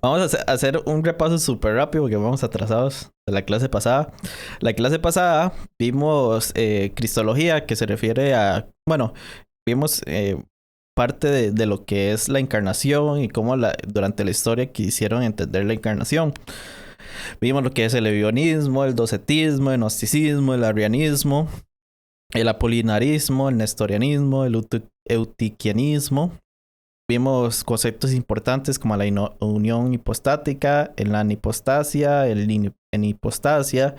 Vamos a hacer un repaso súper rápido porque vamos atrasados de la clase pasada. La clase pasada vimos Cristología, que se refiere a, bueno, vimos parte de lo que es la encarnación y cómo durante la historia quisieron entender la encarnación. Vimos lo que es el ebionismo, el docetismo, el gnosticismo, el arrianismo, el apolinarismo, el nestorianismo, el eutiquianismo. Vimos conceptos importantes como la unión hipostática, la anipostasia, el enipostasia,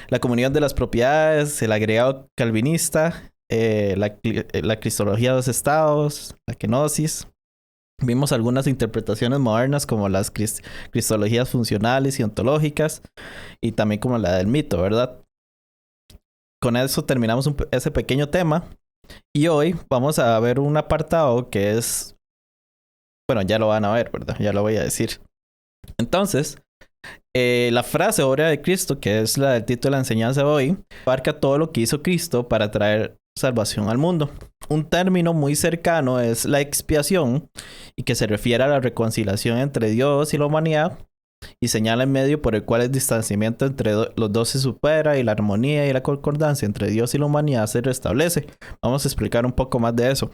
la comunión de las propiedades, el agregado calvinista, la cristología de los estados, la kenosis. Vimos algunas interpretaciones modernas como las cristologías funcionales y ontológicas y también como la del mito, ¿verdad? Con eso terminamos ese pequeño tema y hoy vamos a ver un apartado que es... Bueno, ya lo van a ver, ¿verdad? Ya lo voy a decir. Entonces, la frase obra de Cristo, que es la del título de la enseñanza de hoy, abarca todo lo que hizo Cristo para traer salvación al mundo. Un término muy cercano es la expiación y que se refiere a la reconciliación entre Dios y la humanidad y señala el medio por el cual el distanciamiento entre los dos se supera y la armonía y la concordancia entre Dios y la humanidad se restablece. Vamos a explicar un poco más de eso.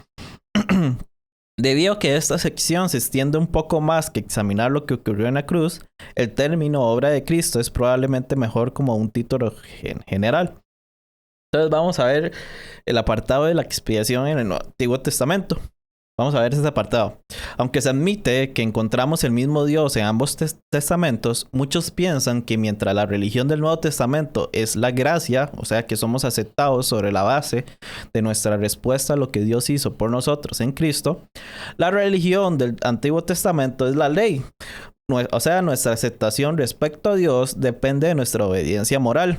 Debido a que esta sección se extiende un poco más que examinar lo que ocurrió en la cruz, el término obra de Cristo es probablemente mejor como un título general. Entonces vamos a ver el apartado de la expiación en el Antiguo Testamento. Vamos a ver ese apartado. Aunque se admite que encontramos el mismo Dios en ambos testamentos, muchos piensan que mientras la religión del Nuevo Testamento es la gracia, o sea que somos aceptados sobre la base de nuestra respuesta a lo que Dios hizo por nosotros en Cristo, la religión del Antiguo Testamento es la ley. O sea, nuestra aceptación respecto a Dios depende de nuestra obediencia moral.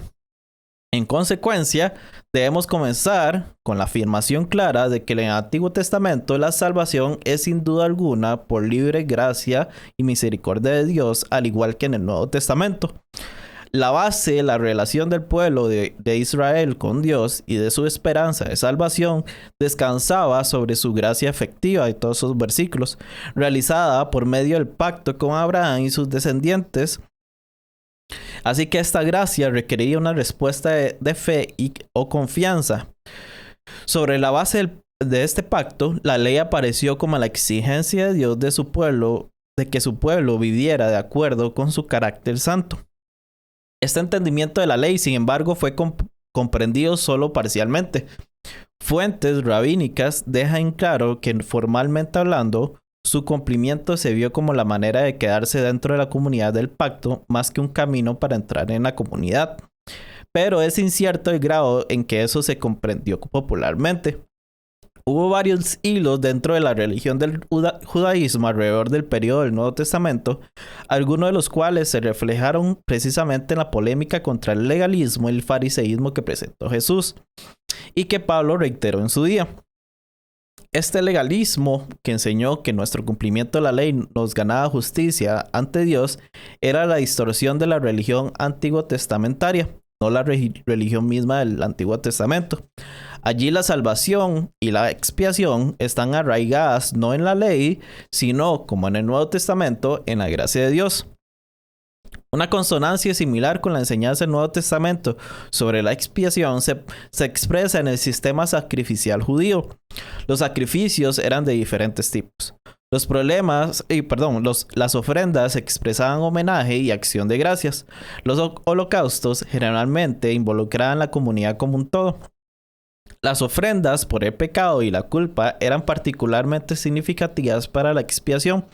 En consecuencia, debemos comenzar con la afirmación clara de que en el Antiguo Testamento la salvación es sin duda alguna por libre gracia y misericordia de Dios, al igual que en el Nuevo Testamento. La base de la relación del pueblo de Israel con Dios y de su esperanza de salvación descansaba sobre su gracia efectiva de todos esos versículos, realizada por medio del pacto con Abraham y sus descendientes. Así que esta gracia requería una respuesta de fe o confianza. Sobre la base de este pacto, la ley apareció como la exigencia de Dios de su pueblo, de que su pueblo viviera de acuerdo con su carácter santo. Este entendimiento de la ley, sin embargo, fue comprendido solo parcialmente. Fuentes rabínicas dejan claro que formalmente hablando, su cumplimiento se vio como la manera de quedarse dentro de la comunidad del pacto más que un camino para entrar en la comunidad. Pero es incierto el grado en que eso se comprendió popularmente. Hubo varios hilos dentro de la religión del judaísmo alrededor del periodo del Nuevo Testamento, algunos de los cuales se reflejaron precisamente en la polémica contra el legalismo y el fariseísmo que presentó Jesús y que Pablo reiteró en su día. Este legalismo que enseñó que nuestro cumplimiento de la ley nos ganaba justicia ante Dios era la distorsión de la religión antiguo testamentaria, no la religión misma del Antiguo Testamento. Allí la salvación y la expiación están arraigadas no en la ley, sino, como en el Nuevo Testamento, en la gracia de Dios. Una consonancia similar con la enseñanza del Nuevo Testamento sobre la expiación se expresa en el sistema sacrificial judío. Los sacrificios eran de diferentes tipos. Las ofrendas expresaban homenaje y acción de gracias. Los holocaustos generalmente involucraban la comunidad como un todo. Las ofrendas por el pecado y la culpa eran particularmente significativas para la expiación.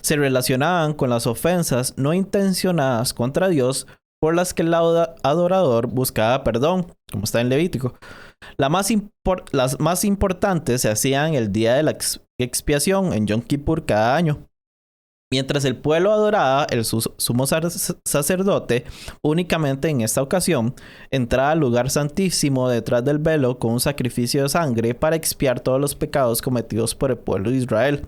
Se relacionaban con las ofensas no intencionadas contra Dios por las que el adorador buscaba perdón, como está en Levítico. Las más importantes se hacían el día de la expiación en Yom Kippur cada año. Mientras el pueblo adoraba, el sumo sacerdote, únicamente en esta ocasión, entraba al lugar santísimo detrás del velo con un sacrificio de sangre para expiar todos los pecados cometidos por el pueblo de Israel.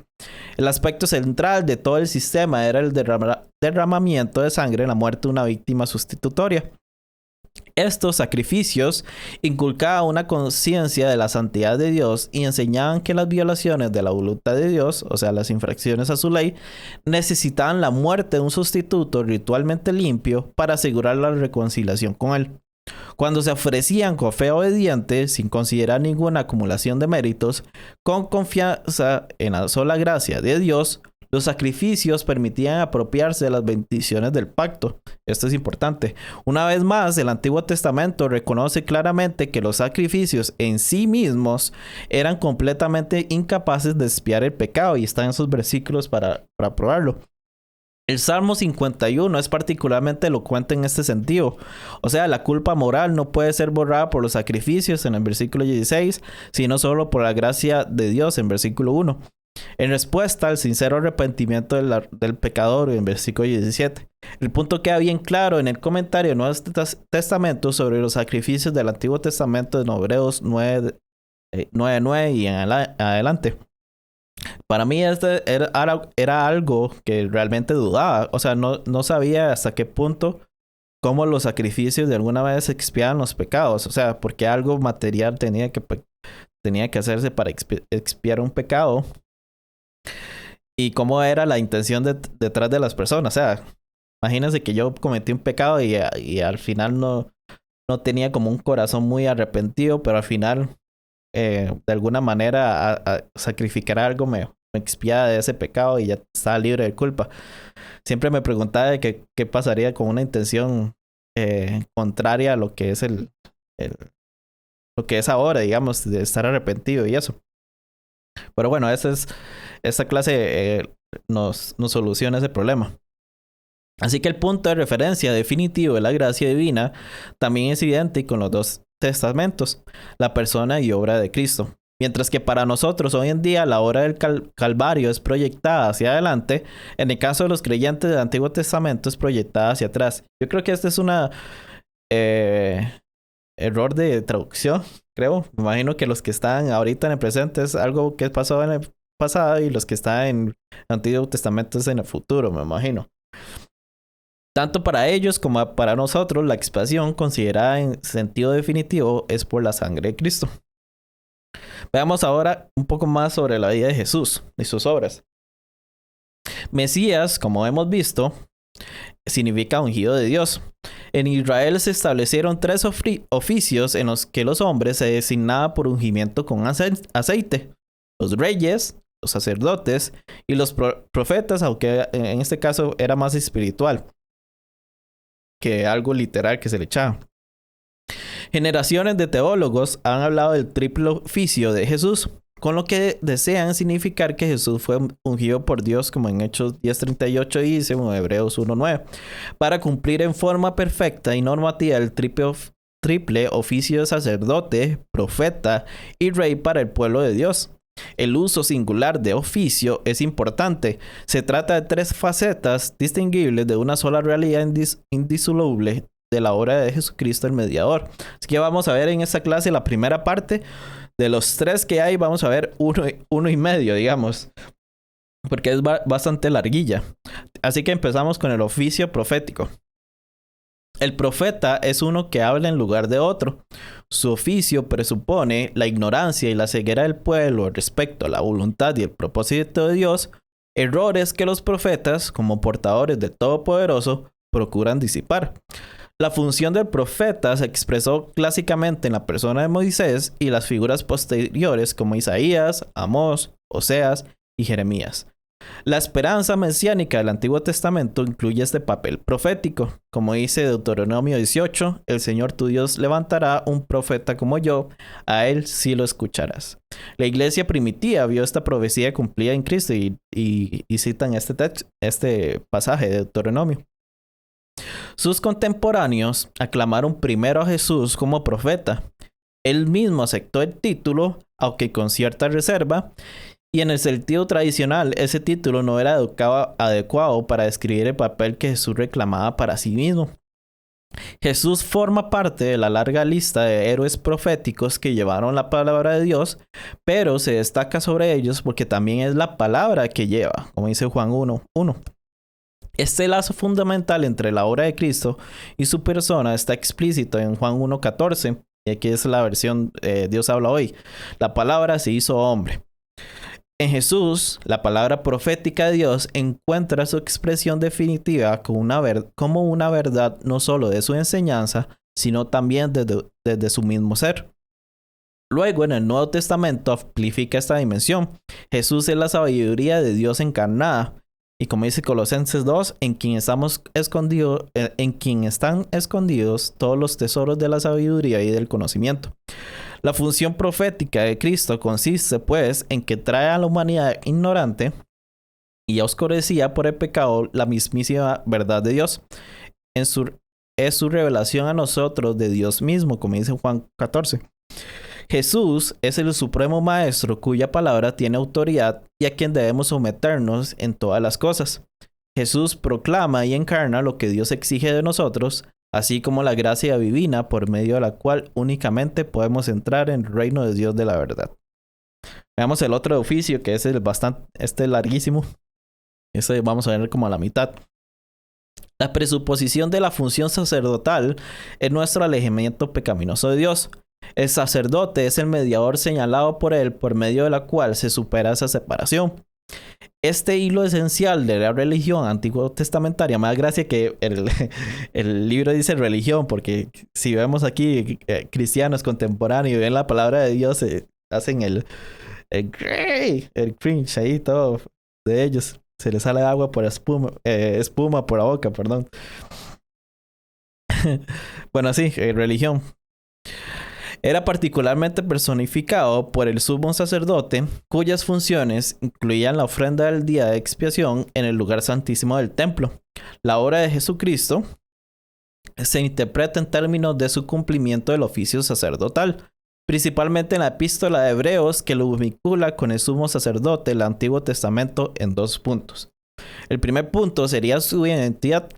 El aspecto central de todo el sistema era el derramamiento de sangre en la muerte de una víctima sustitutoria. Estos sacrificios inculcaban una conciencia de la santidad de Dios y enseñaban que las violaciones de la voluntad de Dios, o sea, las infracciones a su ley, necesitaban la muerte de un sustituto ritualmente limpio para asegurar la reconciliación con Él. Cuando se ofrecían con fe obediente, sin considerar ninguna acumulación de méritos, con confianza en la sola gracia de Dios, los sacrificios permitían apropiarse de las bendiciones del pacto. Esto es importante. Una vez más, el Antiguo Testamento reconoce claramente que los sacrificios en sí mismos eran completamente incapaces de expiar el pecado, y están esos versículos para probarlo. El Salmo 51 es particularmente elocuente en este sentido. O sea, la culpa moral no puede ser borrada por los sacrificios en el versículo 16, sino solo por la gracia de Dios en versículo 1. En respuesta al sincero arrepentimiento del pecador en versículo 17. El punto queda bien claro en el comentario del Nuevo Testamento sobre los sacrificios del Antiguo Testamento en Hebreos 9:9 y en adelante. Para mí era algo que realmente dudaba. O sea, no sabía hasta qué punto cómo los sacrificios de alguna vez expiaban los pecados. O sea, porque algo material tenía que hacerse para expiar un pecado. Y cómo era la intención detrás de las personas. O sea, imagínense que yo cometí un pecado y al final no tenía como un corazón muy arrepentido, pero al final de alguna manera a sacrificar algo me expiaba de ese pecado y ya estaba libre de culpa. Siempre me preguntaba de qué pasaría con una intención contraria a lo que es lo que es ahora, digamos, de estar arrepentido y eso. Pero bueno, esta clase nos soluciona ese problema. Así que el punto de referencia definitivo de la gracia divina también es idéntico con los dos testamentos, la persona y obra de Cristo. Mientras que para nosotros hoy en día la obra del Calvario es proyectada hacia adelante, en el caso de los creyentes del Antiguo Testamento es proyectada hacia atrás. Yo creo que este es una error de traducción, creo. Me imagino que los que están ahorita en el presente es algo que pasó en el pasado y los que están en el Antiguo Testamento es en el futuro, me imagino. Tanto para ellos como para nosotros, la expiación considerada en sentido definitivo es por la sangre de Cristo. Veamos ahora un poco más sobre la vida de Jesús y sus obras. Mesías, como hemos visto, significa ungido de Dios. En Israel se establecieron 3 oficios en los que los hombres se designaban por ungimiento con aceite: los reyes, los sacerdotes y los profetas, aunque en este caso era más espiritual que algo literal que se le echaba. Generaciones de teólogos han hablado del triple oficio de Jesús, con lo que desean significar que Jesús fue ungido por Dios, como en Hechos 10:38 dice, o Hebreos 1:9, para cumplir en forma perfecta y normativa el triple oficio de sacerdote, profeta y rey para el pueblo de Dios. El uso singular de oficio es importante. Se trata de 3 facetas distinguibles de una sola realidad indisoluble de la obra de Jesucristo el mediador. Así que vamos a ver en esta clase la primera parte. De los 3 que hay, vamos a ver uno y medio, digamos, porque es bastante larguilla. Así que empezamos con el oficio profético. El profeta es uno que habla en lugar de otro. Su oficio presupone la ignorancia y la ceguera del pueblo respecto a la voluntad y el propósito de Dios, errores que los profetas, como portadores del Todopoderoso, procuran disipar. La función del profeta se expresó clásicamente en la persona de Moisés y las figuras posteriores como Isaías, Amós, Oseas y Jeremías. La esperanza mesiánica del Antiguo Testamento incluye este papel profético. Como dice Deuteronomio 18, el Señor tu Dios levantará un profeta como yo, a él sí lo escucharás. La iglesia primitiva vio esta profecía cumplida en Cristo y citan este pasaje de Deuteronomio. Sus contemporáneos aclamaron primero a Jesús como profeta. Él mismo aceptó el título, aunque con cierta reserva, y en el sentido tradicional ese título no era adecuado para describir el papel que Jesús reclamaba para sí mismo. Jesús forma parte de la larga lista de héroes proféticos que llevaron la palabra de Dios, pero se destaca sobre ellos porque también es la palabra que lleva, como dice Juan 1:1. Este lazo fundamental entre la obra de Cristo y su persona está explícito en Juan 1:14, y aquí es la versión Dios habla hoy. La palabra se hizo hombre. En Jesús, la palabra profética de Dios encuentra su expresión definitiva como una verdad no solo de su enseñanza, sino también desde su mismo ser. Luego, en el Nuevo Testamento amplifica esta dimensión. Jesús es la sabiduría de Dios encarnada. Y como dice Colosenses 2, en quien están escondidos todos los tesoros de la sabiduría y del conocimiento. La función profética de Cristo consiste, pues, en que trae a la humanidad ignorante y oscurecida por el pecado la mismísima verdad de Dios. Es su revelación a nosotros de Dios mismo, como dice Juan 14. Jesús es el supremo maestro cuya palabra tiene autoridad y a quien debemos someternos en todas las cosas. Jesús proclama y encarna lo que Dios exige de nosotros, así como la gracia divina por medio de la cual únicamente podemos entrar en el reino de Dios de la verdad. Veamos el otro oficio, que es larguísimo. Este vamos a ver como a la mitad. La presuposición de la función sacerdotal es nuestro alejamiento pecaminoso de Dios. El sacerdote es el mediador señalado por él, por medio de la cual se supera esa separación. Este hilo esencial de la religión antiguo testamentaria, más gracia que el libro dice religión, porque si vemos aquí cristianos contemporáneos y ven la palabra de Dios, hacen el cringe ahí todo de ellos. Se les sale agua por espuma por la boca, perdón. Bueno, sí, religión. Era particularmente personificado por el sumo sacerdote, cuyas funciones incluían la ofrenda del día de expiación en el lugar santísimo del templo. La obra de Jesucristo se interpreta en términos de su cumplimiento del oficio sacerdotal, principalmente en la epístola de Hebreos, que lo vincula con el sumo sacerdote del Antiguo Testamento en 2 puntos. El primer punto sería su identidad.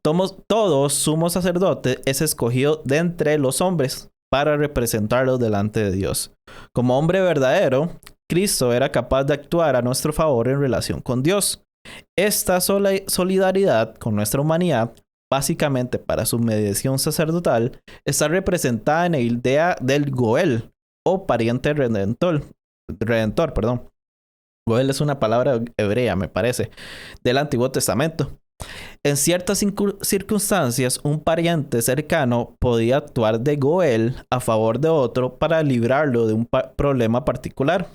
Todo sumo sacerdote es escogido de entre los hombres para representarlos delante de Dios. Como hombre verdadero, Cristo era capaz de actuar a nuestro favor en relación con Dios. Esta solidaridad con nuestra humanidad, básicamente para su mediación sacerdotal, está representada en la idea del Goel, o pariente redentor. Goel es una palabra hebrea, me parece, del Antiguo Testamento. En ciertas circunstancias, un pariente cercano podía actuar de Goel a favor de otro para librarlo de un problema particular.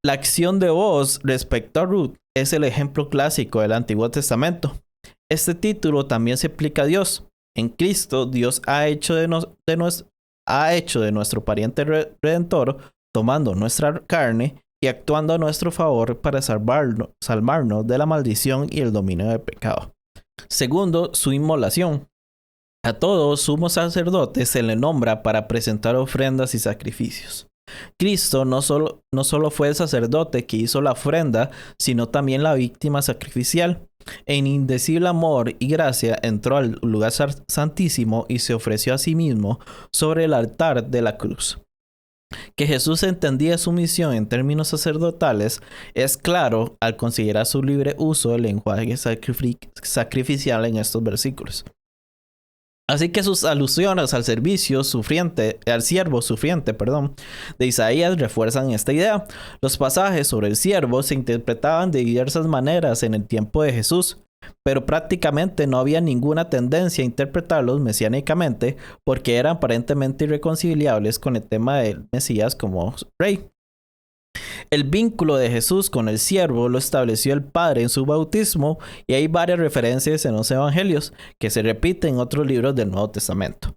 La acción de Booz respecto a Ruth es el ejemplo clásico del Antiguo Testamento. Este título también se aplica a Dios. En Cristo, Dios ha hecho de nuestro pariente redentor, tomando nuestra carne y actuando a nuestro favor para salvarnos de la maldición y el dominio del pecado. Segundo, su inmolación. A todo sumo sacerdote se le nombra para presentar ofrendas y sacrificios. Cristo no solo fue el sacerdote que hizo la ofrenda, sino también la víctima sacrificial. En indecible amor y gracia entró al lugar santísimo y se ofreció a sí mismo sobre el altar de la cruz. Que Jesús entendía su misión en términos sacerdotales es claro al considerar su libre uso del lenguaje sacrificial en estos versículos. Así que sus alusiones al siervo sufriente, de Isaías refuerzan esta idea. Los pasajes sobre el siervo se interpretaban de diversas maneras en el tiempo de Jesús, pero prácticamente no había ninguna tendencia a interpretarlos mesiánicamente porque eran aparentemente irreconciliables con el tema del Mesías como rey. El vínculo de Jesús con el siervo lo estableció el Padre en su bautismo y hay varias referencias en los evangelios que se repiten en otros libros del Nuevo Testamento.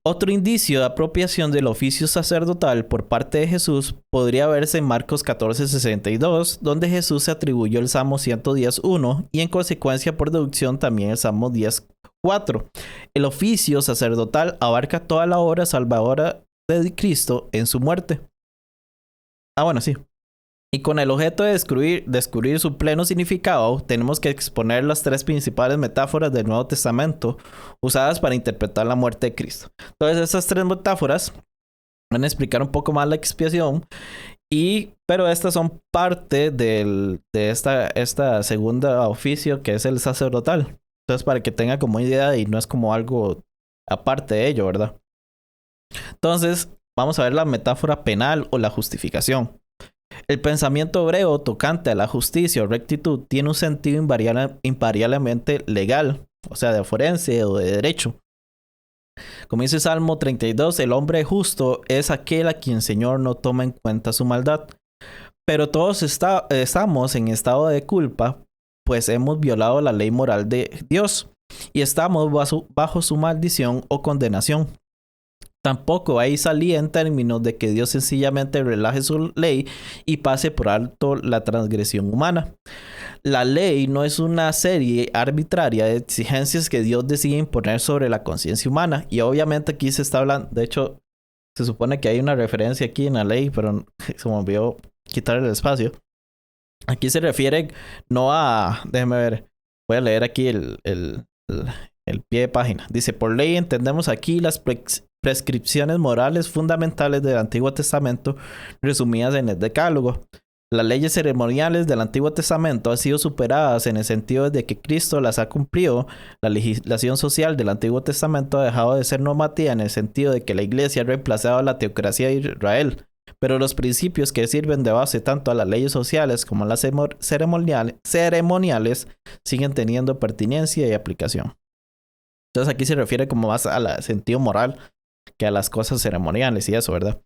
Otro indicio de apropiación del oficio sacerdotal por parte de Jesús podría verse en Marcos 14:62, donde Jesús se atribuyó el Salmo 110:1 y en consecuencia por deducción también el Salmo 10:4. El oficio sacerdotal abarca toda la obra salvadora de Cristo en su muerte. Sí. Y con el objeto de descubrir su pleno significado, tenemos que exponer las 3 principales metáforas del Nuevo Testamento usadas para interpretar la muerte de Cristo. Entonces, esas 3 metáforas van a explicar un poco más la expiación Pero estas son parte de esta segunda oficio que es el sacerdotal. Entonces, para que tenga como idea y no es como algo aparte de ello, ¿verdad? Entonces, vamos a ver la metáfora penal o la justificación. El pensamiento hebreo tocante a la justicia o rectitud tiene un sentido invariablemente legal, o sea, de forense o de derecho. Como dice Salmo 32, el hombre justo es aquel a quien el Señor no toma en cuenta su maldad. Pero todos estamos en estado de culpa, pues hemos violado la ley moral de Dios y estamos bajo su maldición o condenación. Tampoco hay salida en términos de que Dios sencillamente relaje su ley y pase por alto la transgresión humana. La ley no es una serie arbitraria de exigencias que Dios decide imponer sobre la conciencia humana. Y obviamente aquí se está hablando, de hecho, se supone que hay una referencia aquí en la ley, pero se me olvidó quitar el espacio. Aquí se refiere no a, déjeme ver, voy a leer aquí el pie de página. Dice, por ley entendemos aquí las prescripciones morales fundamentales del Antiguo Testamento resumidas en el Decálogo. Las leyes ceremoniales del Antiguo Testamento han sido superadas en el sentido de que Cristo las ha cumplido. La legislación social del Antiguo Testamento ha dejado de ser normativa en el sentido de que la Iglesia ha reemplazado la teocracia de Israel. Pero los principios que sirven de base tanto a las leyes sociales como a las ceremoniales siguen teniendo pertinencia y aplicación. Entonces aquí se refiere como más al sentido moral que a las cosas ceremoniales y eso, ¿verdad?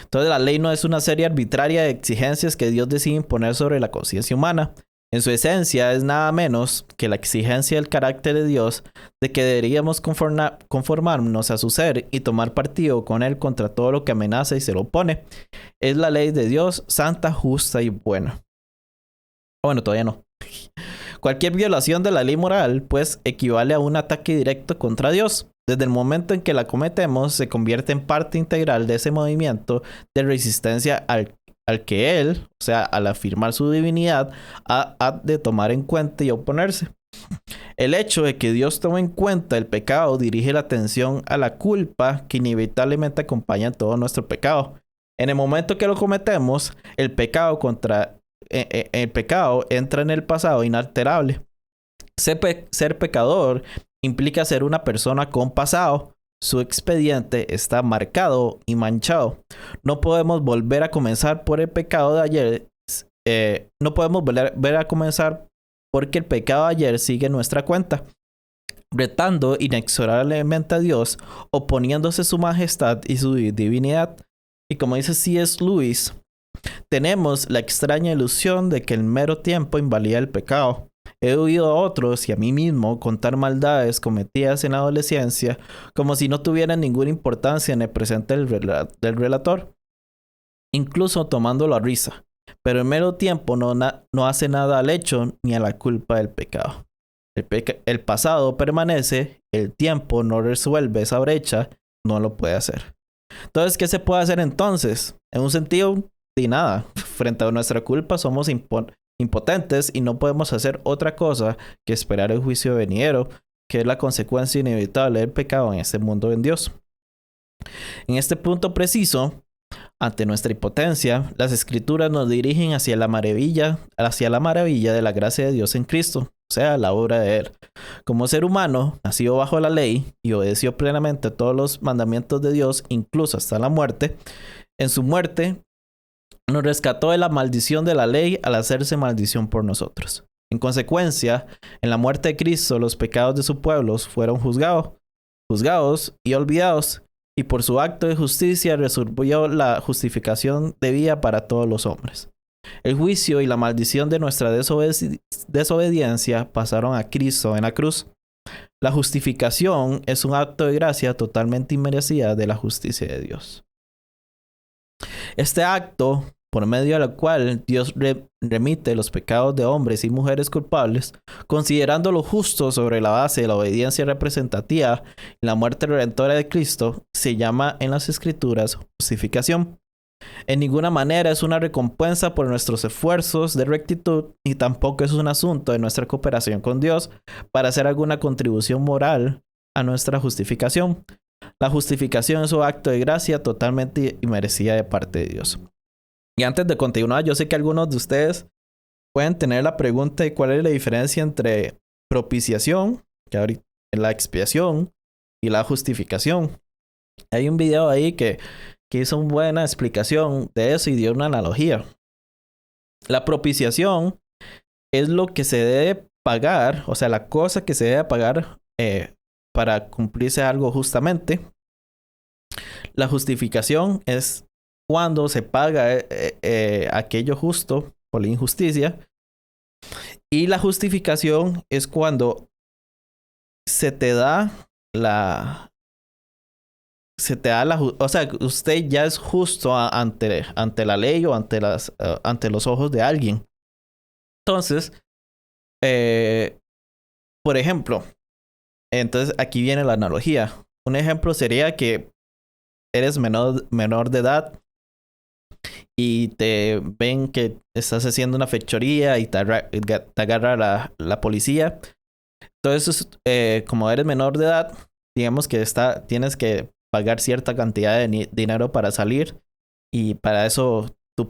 Entonces la ley no es una serie arbitraria de exigencias que Dios decide imponer sobre la conciencia humana. En su esencia es nada menos que la exigencia del carácter de Dios de que deberíamos conformarnos a su ser y tomar partido con él contra todo lo que amenaza y se lo opone. Es la ley de Dios, santa, justa y buena. Bueno, todavía no. Cualquier violación de la ley moral, pues, equivale a un ataque directo contra Dios. Desde el momento en que la cometemos, se convierte en parte integral de ese movimiento de resistencia al que Él, o sea, al afirmar su divinidad, ha de tomar en cuenta y oponerse. El hecho de que Dios tome en cuenta el pecado dirige la atención a la culpa que inevitablemente acompaña todo nuestro pecado. En el momento que lo cometemos, el pecado entra en el pasado inalterable. Ser pecador implica ser una persona con pasado. Su expediente está marcado y manchado. No podemos volver a comenzar por el pecado de ayer. No podemos volver a comenzar porque el pecado de ayer sigue nuestra cuenta, retando inexorablemente a Dios, oponiéndose a su majestad y su divinidad. Y como dice C.S. Lewis, tenemos la extraña ilusión de que el mero tiempo invalida el pecado. He oído a otros y a mí mismo contar maldades cometidas en la adolescencia como si no tuvieran ninguna importancia en el presente del relator, incluso tomándolo a risa. Pero el mero tiempo no hace nada al hecho ni a la culpa del pecado. El pasado permanece, el tiempo no resuelve esa brecha, no lo puede hacer. Entonces, ¿qué se puede hacer entonces? En un sentido, de nada. Frente a nuestra culpa somos impotentes y no podemos hacer otra cosa que esperar el juicio venidero, que es la consecuencia inevitable del pecado en este mundo en Dios. En este punto preciso, ante nuestra impotencia, las Escrituras nos dirigen hacia la maravilla de la gracia de Dios en Cristo, o sea, la obra de Él. Como ser humano, nacido bajo la ley y obedeció plenamente todos los mandamientos de Dios, incluso hasta la muerte, en su muerte nos rescató de la maldición de la ley al hacerse maldición por nosotros. En consecuencia, en la muerte de Cristo, los pecados de su pueblo fueron juzgados y olvidados, y por su acto de justicia resolvió la justificación debida para todos los hombres. El juicio y la maldición de nuestra desobediencia pasaron a Cristo en la cruz. La justificación es un acto de gracia totalmente inmerecida de la justicia de Dios. Este acto, por medio del cual Dios remite los pecados de hombres y mujeres culpables, considerándolo justo sobre la base de la obediencia representativa y la muerte redentora de Cristo, se llama en las Escrituras justificación. En ninguna manera es una recompensa por nuestros esfuerzos de rectitud y tampoco es un asunto de nuestra cooperación con Dios para hacer alguna contribución moral a nuestra justificación. La justificación es un acto de gracia totalmente inmerecida de parte de Dios. Y antes de continuar, yo sé que algunos de ustedes pueden tener la pregunta de cuál es la diferencia entre propiciación, que ahorita es la expiación, y la justificación. Hay un video ahí que hizo una buena explicación de eso y dio una analogía. La propiciación es lo que se debe pagar, o sea, la cosa que se debe pagar para cumplirse algo justamente. La justificación es cuando se paga aquello justo por la injusticia. Y la justificación es cuando se te da la... Se te da o sea, usted ya es justo ante la ley o ante los ojos de alguien. Entonces, por ejemplo, entonces aquí viene la analogía. Un ejemplo sería que eres menor de edad y te ven que estás haciendo una fechoría y te agarra la policía. Entonces, como eres menor de edad, digamos que tienes que pagar cierta cantidad de dinero para salir y para eso tus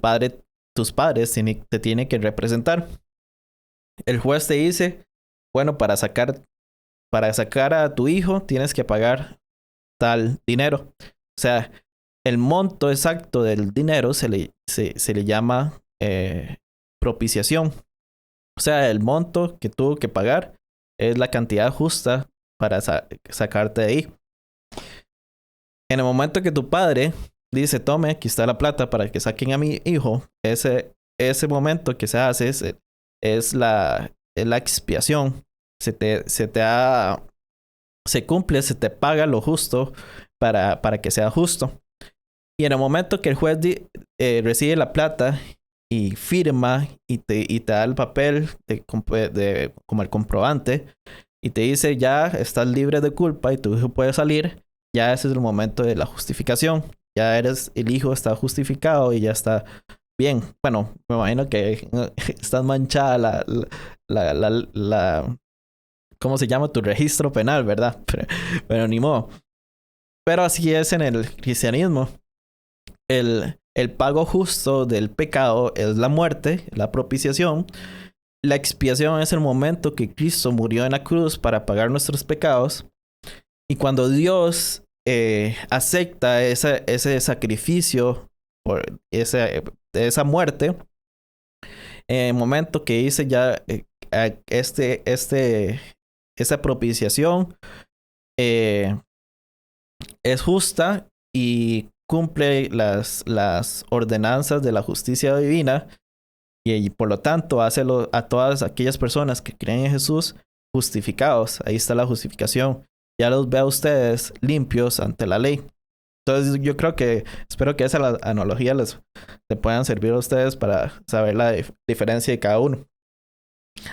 padres te tienen que representar. El juez te dice, bueno, para sacar a tu hijo tienes que pagar tal dinero. O sea, el monto exacto del dinero se le llama propiciación. O sea, el monto que tuvo que pagar es la cantidad justa para sacarte de ahí. En el momento que tu padre dice, tome, aquí está la plata para que saquen a mi hijo, ese momento que se hace es la expiación. Se cumple, se te paga lo justo para que sea justo. Y en el momento que el juez recibe la plata y firma y te da el papel como el comprobante y te dice ya estás libre de culpa y tu hijo puede salir, ya ese es el momento de la justificación. Ya el hijo está justificado y ya está bien. Bueno, me imagino que está manchada ¿cómo se llama? Tu registro penal, ¿verdad? Pero ni modo. Pero así es en el cristianismo. El pago justo del pecado es la muerte, la propiciación. La expiación es el momento que Cristo murió en la cruz para pagar nuestros pecados. Y cuando Dios acepta ese sacrificio por esa muerte, en el momento que dice ya esa propiciación es justa y cumple las ordenanzas de la justicia divina y por lo tanto hace a todas aquellas personas que creen en Jesús justificados. Ahí está la justificación. Ya los ve a ustedes limpios ante la ley. Entonces yo espero que esa analogía les puedan servir a ustedes para saber la diferencia de cada uno.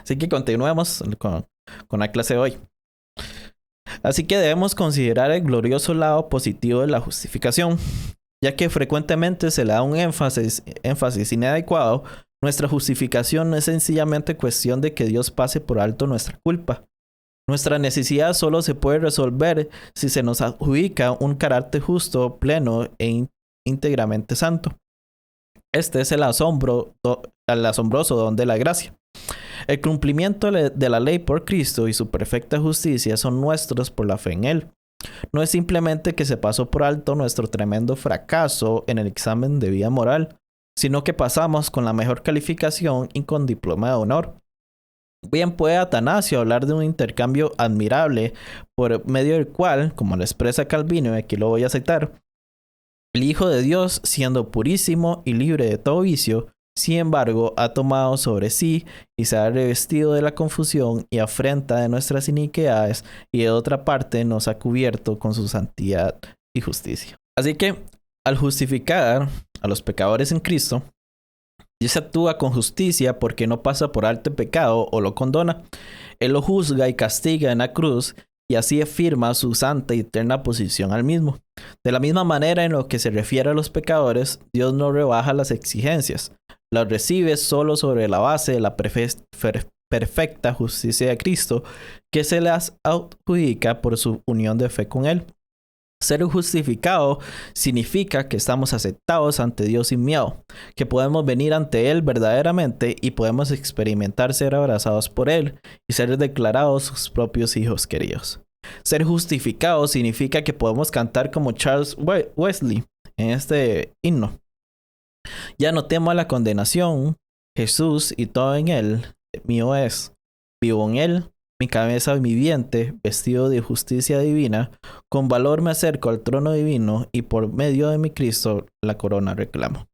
Así que continuemos con la clase de hoy. Así que debemos considerar el glorioso lado positivo de la justificación, ya que frecuentemente se le da un énfasis inadecuado. Nuestra justificación no es sencillamente cuestión de que Dios pase por alto nuestra culpa. Nuestra necesidad solo se puede resolver si se nos adjudica un carácter justo, pleno e íntegramente santo. Este es el asombroso don de la gracia. El cumplimiento de la ley por Cristo y su perfecta justicia son nuestros por la fe en Él. No es simplemente que se pasó por alto nuestro tremendo fracaso en el examen de vida moral, sino que pasamos con la mejor calificación y con diploma de honor. Bien puede Atanasio hablar de un intercambio admirable por medio del cual, como lo expresa Calvino, y aquí lo voy a citar, el Hijo de Dios, siendo purísimo y libre de todo vicio, sin embargo, ha tomado sobre sí y se ha revestido de la confusión y afrenta de nuestras iniquidades y de otra parte nos ha cubierto con su santidad y justicia. Así que, al justificar a los pecadores en Cristo, Dios actúa con justicia porque no pasa por alto el pecado o lo condona. Él lo juzga y castiga en la cruz y así afirma su santa y eterna posición al mismo. De la misma manera en lo que se refiere a los pecadores, Dios no rebaja las exigencias. Las recibe solo sobre la base de la perfecta justicia de Cristo que se las adjudica por su unión de fe con Él. Ser justificado significa que estamos aceptados ante Dios sin miedo, que podemos venir ante Él verdaderamente y podemos experimentar ser abrazados por Él y ser declarados sus propios hijos queridos. Ser justificado significa que podemos cantar como Charles Wesley en este himno. Ya no temo a la condenación, Jesús y todo en Él mío es. Vivo en Él, mi cabeza y mi vientre, vestido de justicia divina, con valor me acerco al trono divino y por medio de mi Cristo la corona reclamo.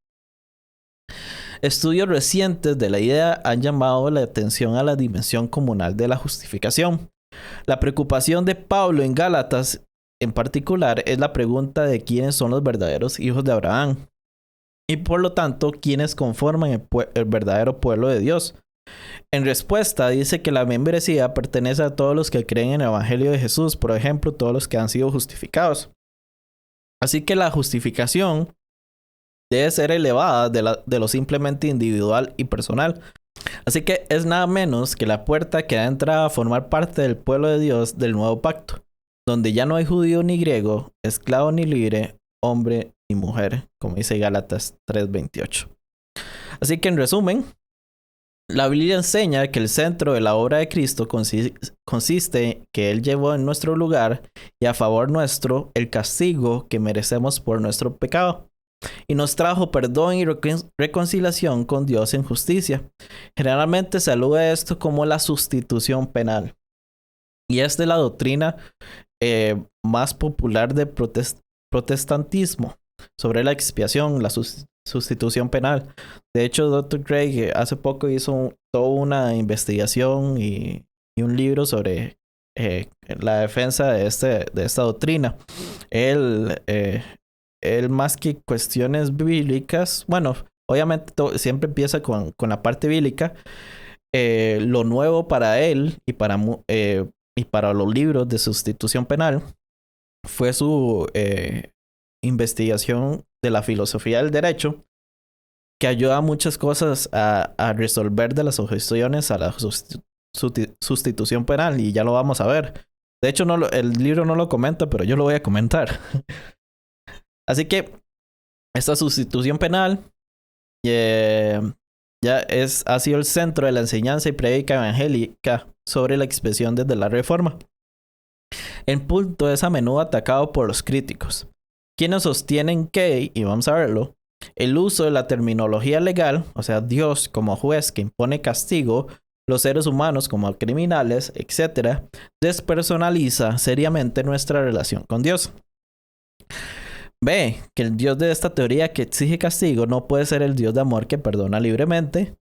Estudios recientes de la idea han llamado la atención a la dimensión comunal de la justificación. La preocupación de Pablo en Gálatas en particular es la pregunta de quiénes son los verdaderos hijos de Abraham y por lo tanto quiénes conforman el verdadero pueblo de Dios. En respuesta dice que la membresía pertenece a todos los que creen en el Evangelio de Jesús, por ejemplo, todos los que han sido justificados. Así que la justificación debe ser elevada de lo simplemente individual y personal. Así que es nada menos que la puerta que da entrada a formar parte del pueblo de Dios del nuevo pacto, donde ya no hay judío ni griego, esclavo ni libre, hombre ni mujer, como dice Gálatas 3:28. Así que en resumen, la Biblia enseña que el centro de la obra de Cristo consiste en que Él llevó en nuestro lugar y a favor nuestro el castigo que merecemos por nuestro pecado y nos trajo perdón y reconciliación con Dios en justicia. Generalmente se alude a esto como la sustitución penal y es de la doctrina más popular del protestantismo sobre la expiación, la sustitución penal. De hecho, Dr. Craig hace poco hizo toda una investigación y un libro sobre la defensa de esta doctrina. Él más que cuestiones bíblicas, bueno, obviamente siempre empieza con la parte bíblica. Lo nuevo para él y para los libros de sustitución penal fue su investigación de la filosofía del derecho, que ayuda a muchas cosas a resolver de las objeciones a la sustitución penal, y ya lo vamos a ver. De hecho, el libro no lo comenta, pero yo lo voy a comentar. Así que esta sustitución penal ha sido el centro de la enseñanza y prédica evangélica sobre la expresión desde la Reforma. El punto es a menudo atacado por los críticos, quienes sostienen que, y vamos a verlo, el uso de la terminología legal, o sea, Dios como juez que impone castigo, los seres humanos como criminales, etc., despersonaliza seriamente nuestra relación con Dios. B, que el Dios de esta teoría que exige castigo no puede ser el Dios de amor que perdona libremente.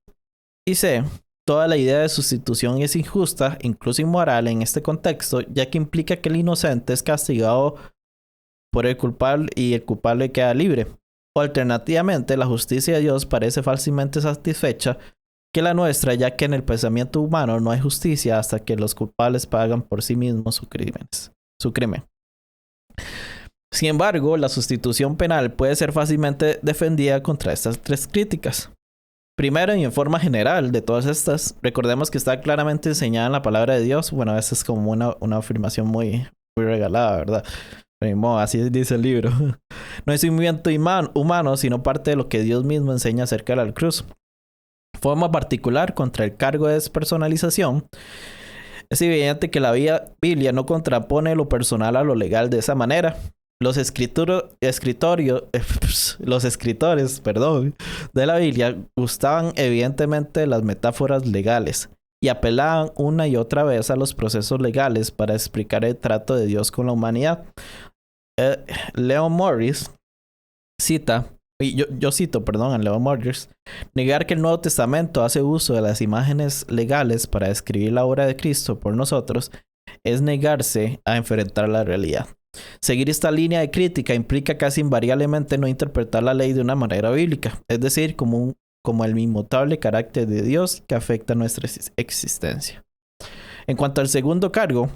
Y C, toda la idea de sustitución es injusta, incluso inmoral en este contexto, ya que implica que el inocente es castigado por el culpable y el culpable queda libre. O alternativamente, la justicia de Dios parece fácilmente satisfecha que la nuestra, ya que en el pensamiento humano no hay justicia hasta que los culpables pagan por sí mismos su crimen. Sin embargo, la sustitución penal puede ser fácilmente defendida contra estas tres críticas. Primero, y en forma general de todas estas, recordemos que está claramente enseñada en la palabra de Dios. Bueno, esa es como una afirmación muy regalada, ¿verdad? Pero así dice el libro. No es un movimiento humano, sino parte de lo que Dios mismo enseña acerca de la cruz. Forma particular contra el cargo de despersonalización. Es evidente que la Biblia no contrapone lo personal a lo legal de esa manera. Los escritores de la Biblia gustaban evidentemente de las metáforas legales y apelaban una y otra vez a los procesos legales para explicar el trato de Dios con la humanidad. Leon Morris cita, y yo cito, a Leon Morris: negar que el Nuevo Testamento hace uso de las imágenes legales para describir la obra de Cristo por nosotros es negarse a enfrentar la realidad. Seguir esta línea de crítica implica casi invariablemente no interpretar la ley de una manera bíblica, es decir, como el inmutable carácter de Dios que afecta nuestra existencia. En cuanto al segundo cargo,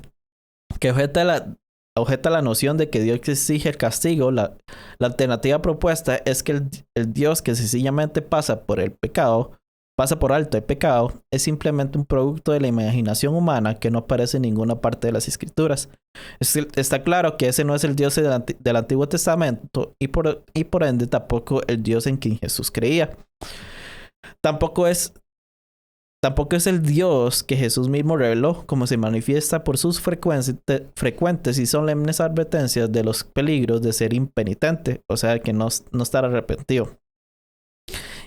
que objeta la noción de que Dios exige el castigo, la alternativa propuesta es que el Dios que sencillamente pasa por el pecado pasa por alto el pecado, es simplemente un producto de la imaginación humana que no aparece en ninguna parte de las escrituras. Está claro que ese no es el Dios del Antiguo Testamento y por ende tampoco el Dios en quien Jesús creía. Tampoco es el Dios que Jesús mismo reveló, como se manifiesta por sus frecuentes y solemnes advertencias de los peligros de ser impenitente, o sea, que no estar arrepentido,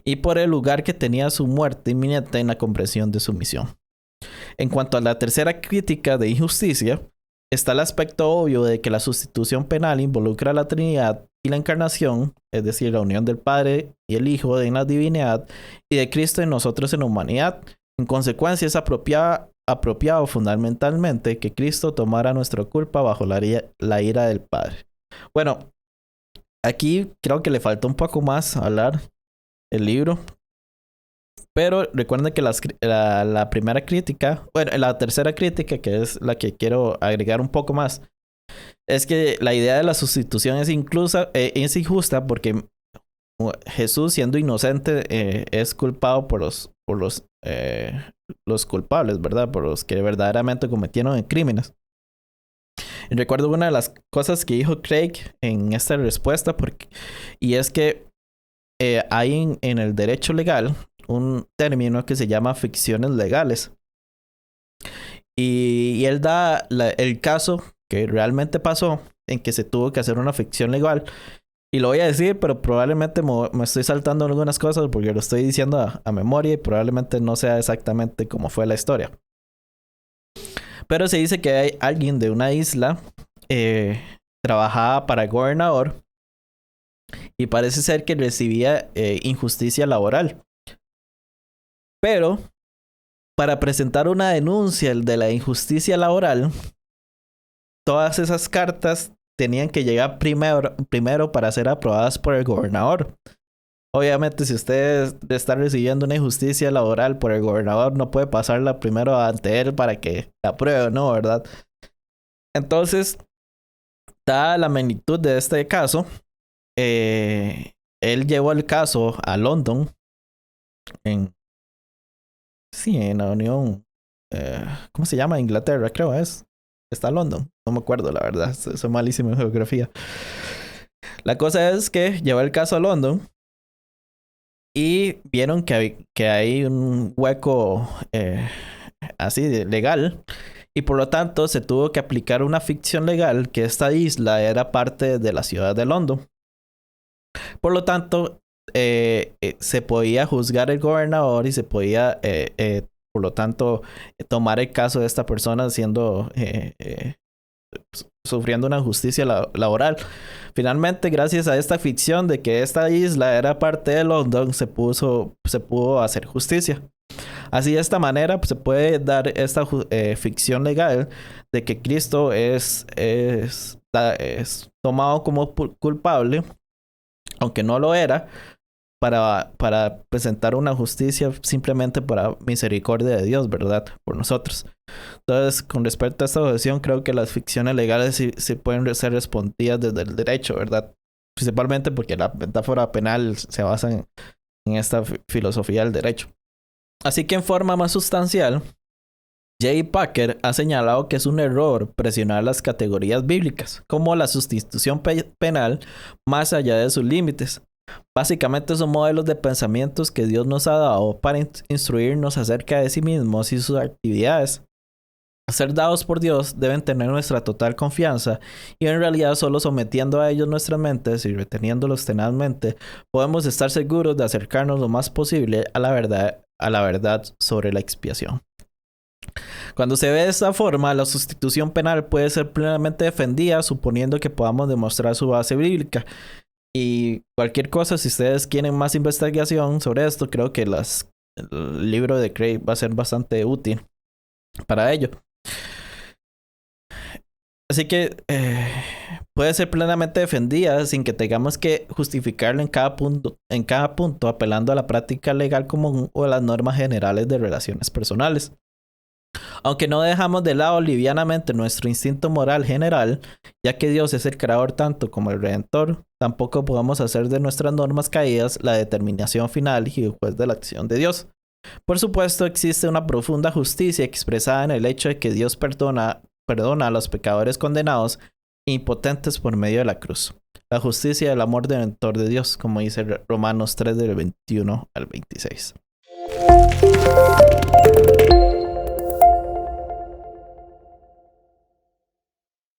y por el lugar que tenía su muerte inminente en la comprensión de su misión. En cuanto a la tercera crítica de injusticia, está el aspecto obvio de que la sustitución penal involucra a la Trinidad y la encarnación, es decir, la unión del Padre y el Hijo en la divinidad y de Cristo en nosotros en la humanidad. En consecuencia, es apropiado fundamentalmente que Cristo tomara nuestra culpa bajo la ira del Padre. Bueno, aquí creo que le falta un poco más hablar el libro. Pero recuerden que la primera crítica, bueno, la tercera crítica, que es la que quiero agregar un poco más, es que la idea de la sustitución es injusta porque Jesús, siendo inocente, es culpado por los culpables, ¿verdad? Por los que verdaderamente cometieron crímenes. Y recuerdo una de las cosas que dijo Craig en esta respuesta, y es que hay en el derecho legal un término que se llama ficciones legales. Y él da el caso que realmente pasó en que se tuvo que hacer una ficción legal. Y lo voy a decir, pero probablemente me estoy saltando algunas cosas porque lo estoy diciendo a memoria y probablemente no sea exactamente como fue la historia. Pero se dice que hay alguien de una isla trabajaba para el gobernador y parece ser que recibía injusticia laboral. Pero para presentar una denuncia de la injusticia laboral, todas esas cartas tenían que llegar primero para ser aprobadas por el gobernador. Obviamente, si usted está recibiendo una injusticia laboral por el gobernador, no puede pasarla primero ante él para que la apruebe, ¿no? ¿Verdad? Entonces, dada la magnitud de este caso, él llevó el caso a London, en la Unión, ¿cómo se llama? Inglaterra, creo es. Está London, no me acuerdo, la verdad, soy malísimo en geografía. La cosa es que llevó el caso a London y vieron que hay un hueco así legal, y por lo tanto se tuvo que aplicar una ficción legal que esta isla era parte de la ciudad de London. Por lo tanto, se podía juzgar el gobernador y se podía, por lo tanto, tomar el caso de esta persona sufriendo una injusticia laboral. Finalmente, gracias a esta ficción de que esta isla era parte de London, se pudo hacer justicia. Así, de esta manera, se puede dar esta ficción legal de que Cristo es tomado como culpable, aunque no lo era, para presentar una justicia simplemente para misericordia de Dios, ¿verdad? Por nosotros. Entonces, con respecto a esta objeción, creo que las ficciones legales sí pueden ser respondidas desde el derecho, ¿verdad? Principalmente porque la metáfora penal se basa en esta filosofía del derecho. Así que en forma más sustancial, J. Packer ha señalado que es un error presionar las categorías bíblicas, como la sustitución penal, más allá de sus límites. Básicamente son modelos de pensamientos que Dios nos ha dado para instruirnos acerca de sí mismos y sus actividades. Al ser dados por Dios, deben tener nuestra total confianza, y en realidad solo sometiendo a ellos nuestras mentes y reteniéndolos tenazmente, podemos estar seguros de acercarnos lo más posible a la verdad sobre la expiación. Cuando se ve de esta forma, la sustitución penal puede ser plenamente defendida, suponiendo que podamos demostrar su base bíblica. Y cualquier cosa, si ustedes quieren más investigación sobre esto, creo que el libro de Craig va a ser bastante útil para ello. Así que puede ser plenamente defendida sin que tengamos que justificarlo en cada punto, apelando a la práctica legal común o a las normas generales de relaciones personales. Aunque no dejamos de lado livianamente nuestro instinto moral general, ya que Dios es el creador tanto como el redentor, tampoco podemos hacer de nuestras normas caídas la determinación final y el juez de la acción de Dios. Por supuesto, existe una profunda justicia expresada en el hecho de que Dios perdona a los pecadores condenados e impotentes por medio de la cruz. La justicia y el amor redentor de Dios, como dice Romanos 3 del 21 al 26.